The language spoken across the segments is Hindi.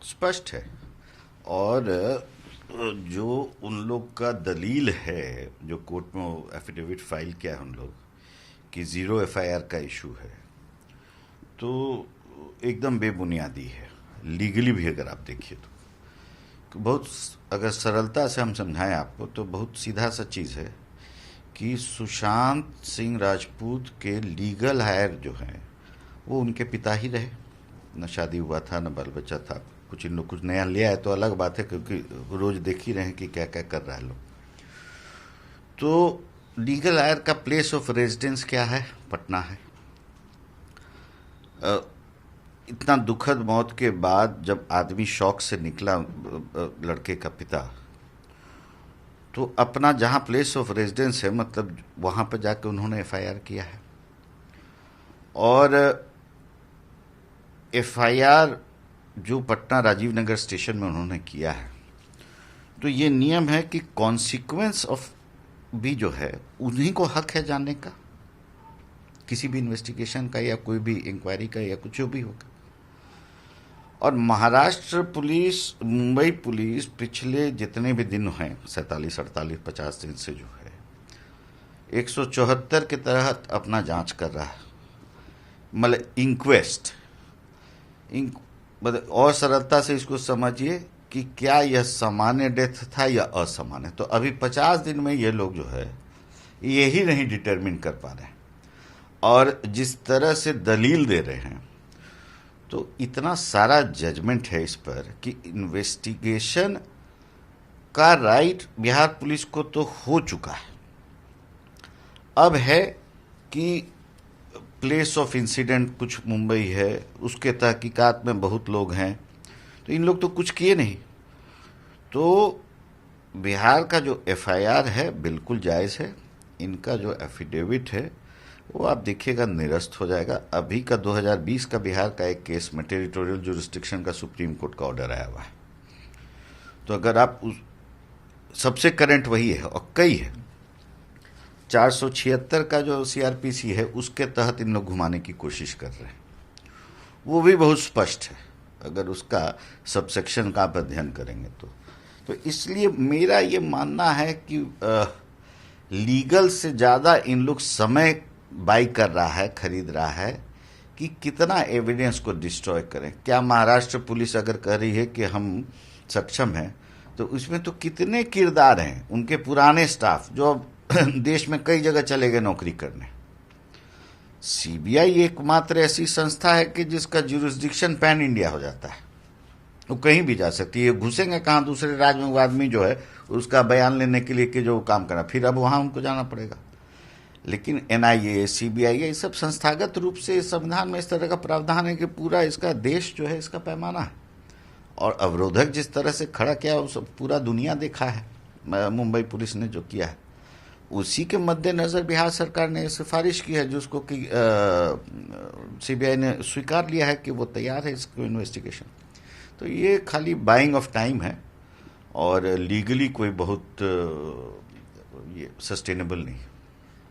स्पष्ट है। और जो उन लोग का दलील है, जो कोर्ट में एफिडेविट फाइल किया है उन लोग कि जीरो एफआईआर का इशू है, तो एकदम बेबुनियादी है। लीगली भी अगर आप देखिए तो बहुत, अगर सरलता से हम समझाएं आपको तो बहुत सीधा सा चीज़ है कि सुशांत सिंह राजपूत के लीगल हायर जो हैं वो उनके पिता ही रहे। न शादी हुआ था, न बाल बच्चा था। कुछ इन लोग कुछ नया ले आए तो अलग बात है, क्योंकि रोज देख ही रहे हैं कि क्या क्या कर रहा है लोग। तो लीगल हायर का प्लेस ऑफ रेजिडेंस क्या है? पटना है। इतना दुखद मौत के बाद जब आदमी शौक से निकला, लड़के का पिता, तो अपना जहाँ प्लेस ऑफ रेजिडेंस है, मतलब वहाँ पर जाके उन्होंने एफआईआर किया है। और एफआईआर जो पटना राजीव नगर स्टेशन में उन्होंने किया है, तो ये नियम है कि कॉन्सिक्वेंस ऑफ भी जो है उन्हीं को हक है जानने का, किसी भी इन्वेस्टिगेशन का या कोई भी इंक्वायरी का या कुछ भी होगा। और महाराष्ट्र पुलिस, मुंबई पुलिस पिछले जितने भी दिन हैं, 47, 48, 50 दिन से जो है 174 के तहत अपना जांच कर रहा है। मतलब इंक्वेस्ट, मतलब और सरलता से इसको समझिए कि क्या यह सामान्य डेथ था या असामान्य। तो अभी 50 दिन में ये लोग जो है ये ही नहीं डिटरमिन कर पा रहे हैं। और जिस तरह से दलील दे रहे हैं, तो इतना सारा जजमेंट है इस पर कि इन्वेस्टिगेशन का राइट बिहार पुलिस को तो हो चुका है। अब है कि प्लेस ऑफ इंसिडेंट कुछ मुंबई है, उसके तहकीकात में बहुत लोग हैं, तो इन लोग तो कुछ किए नहीं। तो बिहार का जो एफआईआर है बिल्कुल जायज़ है। इनका जो एफिडेविट है वो आप देखिएगा निरस्त हो जाएगा। अभी का 2020 का बिहार का एक केस में टेरिटोरियल जुरिस्डिक्शन का सुप्रीम कोर्ट का ऑर्डर आया हुआ है। तो अगर आप उस, सबसे करंट वही है और कई है, 476 का जो सीआरपीसी है उसके तहत इन लोग घुमाने की कोशिश कर रहे हैं। वो भी बहुत स्पष्ट है अगर उसका सबसेक्शन का आप अध्ययन करेंगे तो इसलिए मेरा ये मानना है कि लीगल से ज़्यादा इन लोग समय बाई कर रहा है, खरीद रहा है कि कितना एविडेंस को डिस्ट्रॉय करें। क्या महाराष्ट्र पुलिस अगर कह रही है कि हम सक्षम हैं, तो उसमें तो कितने किरदार हैं उनके पुराने स्टाफ जो अब देश में कई जगह चले गए नौकरी करने। सीबीआई एकमात्र ऐसी संस्था है कि जिसका जुरिस्डिक्शन पैन इंडिया हो जाता है, वो कहीं भी जा सकती है। घुसेंगे कहाँ दूसरे राज्य में, वो आदमी जो है उसका बयान लेने के लिए कि जो काम करा, फिर अब वहाँ उनको जाना पड़ेगा। लेकिन एनआईए, सीबीआई, ये सब संस्थागत रूप से संविधान में इस तरह का प्रावधान है कि पूरा इसका देश जो है इसका पैमाना है। और अवरोधक जिस तरह से खड़ा किया उस पूरा दुनिया देखा है मुंबई पुलिस ने जो किया है, उसी के मद्देनज़र बिहार सरकार ने सिफारिश की है जिसको कि सीबीआई ने स्वीकार लिया है कि वो तैयार है इसको इन्वेस्टिगेशन। तो ये खाली बाइंग ऑफ टाइम है और लीगली कोई बहुत ये सस्टेनेबल नहीं है।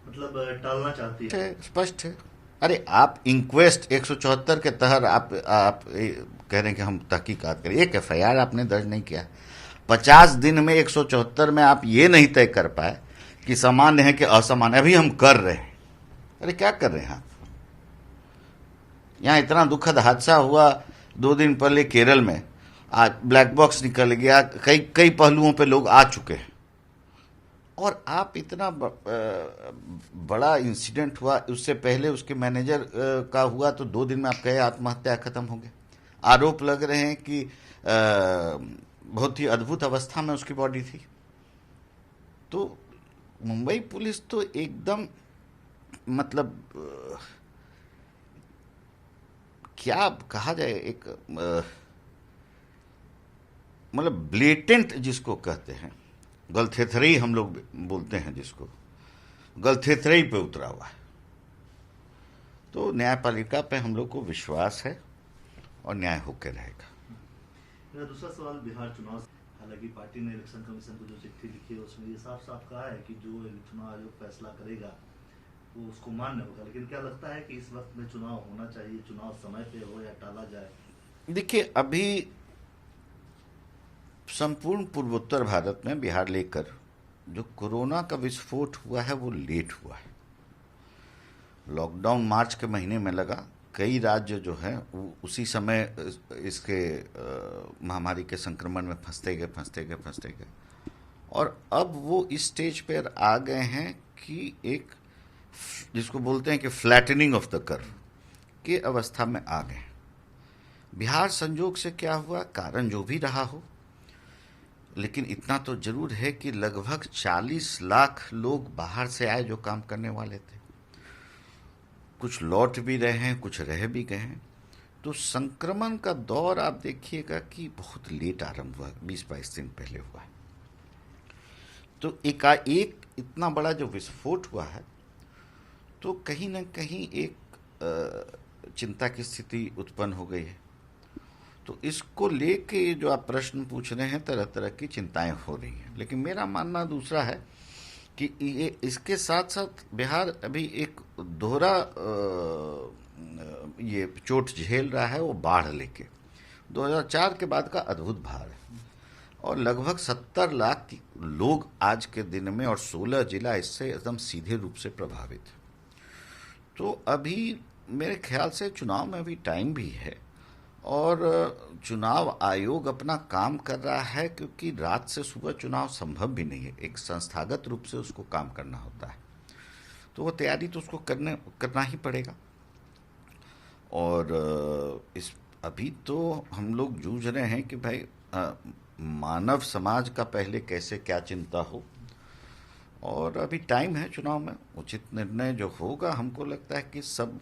मतलब टालना चाहती है। स्पष्ट है। अरे आप इंक्वेस्ट 174 के तहत आप कह रहे हैं कि हम तहकीकात करें। एक एफआईआर आपने दर्ज नहीं किया। 50 दिन में 174 में आप ये नहीं तय कर पाए कि सामान्य है कि असामान्य। अभी हम कर रहे हैं। अरे क्या कर रहे हैं आप? यहाँ इतना दुखद हादसा हुआ 2 दिन पहले केरल में, आज ब्लैक बॉक्स निकल गया, कई कई पहलुओं पे लोग आ चुके हैं। और आप इतना बड़ा इंसिडेंट हुआ, उससे पहले उसके मैनेजर का हुआ तो 2 दिन में आप कहे आत्महत्या खत्म हो गए। आरोप लग रहे हैं कि बहुत ही अद्भुत अवस्था में उसकी बॉडी थी। तो मुंबई पुलिस तो एकदम मतलब क्या कहा जाए, एक मतलब ब्लेटेंट जिसको कहते हैं, गलथेथरई हम लोग बोलते हैं जिसको, गलथेथरई पे उतरा हुआ है। तो न्यायपालिका पे हम लोग को विश्वास है और न्याय होकर रहेगा। मेरा दूसरा सवाल बिहार चुनाव, हालांकि पार्टी ने इलेक्शन कमीशन को जो चिट्ठी लिखी है उसमें ये साफ साफ कहा है कि जो चुनाव आयोग फैसला करेगा वो उसको मान्य होगा, लेकिन क्या लगता है कि इस वक्त में चुनाव होना चाहिए, चुनाव समय पे हो या टाला जाए? देखिए, अभी संपूर्ण पूर्वोत्तर भारत में बिहार लेकर जो कोरोना का विस्फोट हुआ है वो लेट हुआ है। लॉकडाउन मार्च के महीने में लगा, कई राज्य जो हैं वो उसी समय इसके महामारी के संक्रमण में फंसते गए और अब वो इस स्टेज पर आ गए हैं कि एक जिसको बोलते हैं कि फ्लैटनिंग ऑफ द कर्व के अवस्था में आ गए। बिहार संजोग से क्या हुआ, कारण जो भी रहा हो, लेकिन इतना तो जरूर है कि लगभग 40 लाख लोग बाहर से आए जो काम करने वाले थे। कुछ लौट भी रहे हैं, कुछ रह भी गए हैं। तो संक्रमण का दौर आप देखिएगा कि बहुत लेट आरंभ हुआ, 20-22 दिन पहले हुआ है। तो एकाएक इतना बड़ा जो विस्फोट हुआ है, तो कहीं ना कहीं एक चिंता की स्थिति उत्पन्न हो गई है। तो इसको लेके जो आप प्रश्न पूछ रहे हैं, तरह तरह की चिंताएं हो रही हैं, लेकिन मेरा मानना दूसरा है कि ये इसके साथ साथ बिहार अभी एक दोहरा ये चोट झेल रहा है, वो बाढ़ लेके 2004 के बाद का अद्भुत भार है और लगभग 70 लाख लोग आज के दिन में और 16 जिला इससे एकदम सीधे रूप से प्रभावित है। तो अभी मेरे ख्याल से चुनाव में भी टाइम भी है और चुनाव आयोग अपना काम कर रहा है, क्योंकि रात से सुबह चुनाव संभव भी नहीं है, एक संस्थागत रूप से उसको काम करना होता है। तो वो तैयारी तो उसको करना ही पड़ेगा। और इस अभी तो हम लोग जूझ रहे हैं कि भाई मानव समाज का पहले कैसे क्या चिंता हो, और अभी टाइम है चुनाव में, उचित निर्णय जो होगा हमको लगता है कि सब,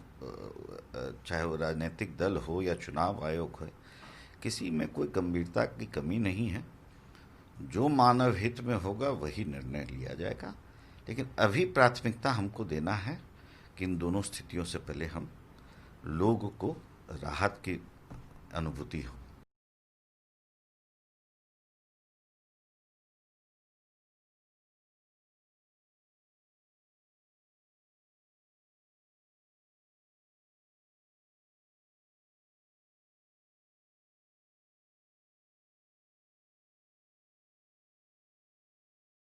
चाहे वो राजनीतिक दल हो या चुनाव आयोग हो, किसी में कोई गंभीरता की कमी नहीं है। जो मानव हित में होगा वही निर्णय लिया जाएगा, लेकिन अभी प्राथमिकता हमको देना है कि इन दोनों स्थितियों से पहले हम लोगों को राहत की अनुभूति हो।